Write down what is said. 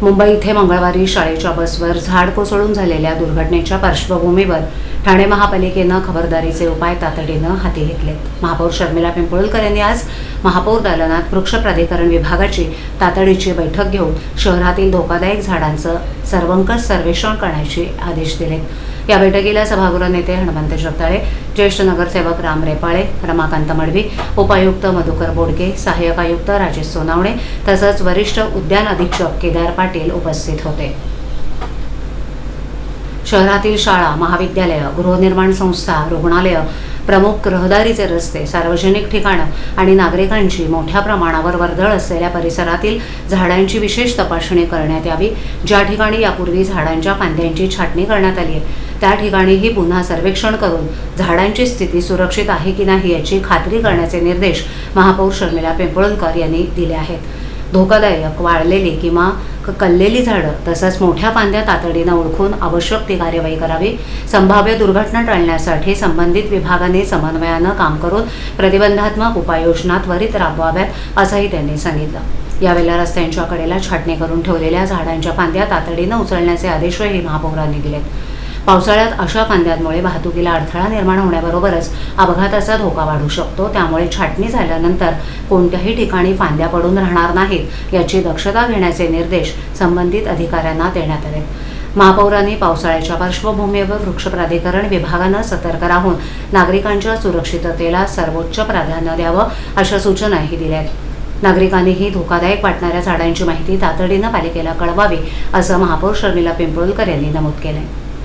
मुंबई इथे मंगळवारी शाळेच्या बसवर झाड कोसळून झालेल्या दुर्घटनेच्या पार्श्वभूमीवर ठाणे महापालिकेनं खबरदारीचे उपाय तातडीनं हाती घेतलेत। महापौर शर्मिला पिंपळकर यांनी आज महापौर दालनात वृक्ष प्राधिकरण विभागाची तातडीची बैठक घेऊन शहरातील धोकादायक झाडांचं सर्वंकष सर्वेक्षण करण्याचे आदेश दिले। या बैठकीला सभागृह नेते हनुमंत जगदाळे, ज्येष्ठ नगरसेवक राम रेपाळे, रमाकांत मडवी, उपायुक्त मधुकर बोडके, सहाय्यक आयुक्त राजेश सोनावणे तसंच वरिष्ठ उद्यान अधीक्षक केदार पाटील उपस्थित होते। शहरातील शाळा, महाविद्यालय, गृहनिर्माण संस्था, रुग्णालय, प्रमुख रहदारीचे रस्ते, सार्वजनिक ठिकाणं आणि नागरिकांची मोठ्या प्रमाणावर वर्दळ असलेल्या परिसरातील झाडांची विशेष तपासणी करण्यात यावी। ज्या ठिकाणी यापूर्वी झाडांच्या फांद्यांची छाटणी करण्यात आली आहे त्या ठिकाणीही पुन्हा सर्वेक्षण करून झाडांची स्थिती सुरक्षित आहे की नाही याची खात्री करण्याचे निर्देश महापौर शर्मिला पिंपळकर यांनी दिले आहेत। धोकादायक, वाळलेली किंवा कललेली झाडं तसंच मोठ्या फांद्या तातडीनं ओळखून आवश्यक ती कार्यवाही करावी। संभाव्य दुर्घटना टाळण्यासाठी संबंधित विभागाने समन्वयानं काम करून प्रतिबंधात्मक उपाययोजना त्वरित राबवाव्यात असंही त्यांनी सांगितलं। यावेळेला रस्त्यांच्या कडेला छाटणी करून ठेवलेल्या झाडांच्या फांद्या तातडीनं उचलण्याचे आदेशही महापौरांनी दिलेत। पावसाळ्यात अशा फांद्यांमुळे वाहतुकीला अडथळा निर्माण होण्याबरोबरच अपघाताचा धोका वाढू शकतो, त्यामुळे छाटणी झाल्यानंतर कोणत्याही ठिकाणी फांद्या पडून राहणार नाहीत याची दक्षता घेण्याचे निर्देश संबंधित अधिकाऱ्यांना देण्यात आले। महापौरांनी पावसाळ्याच्या पार्श्वभूमीवर वृक्ष प्राधिकरण विभागानं सतर्क राहून नागरिकांच्या सुरक्षिततेला सर्वोच्च प्राधान्य द्यावं अशा सूचनाही दिल्या आहेत। नागरिकांनीही धोकादायक वाटणाऱ्या झाडांची माहिती तातडीनं पालिकेला कळवावी असं महापौर शर्मिला पिंपळकर यांनी नमूद केलंय।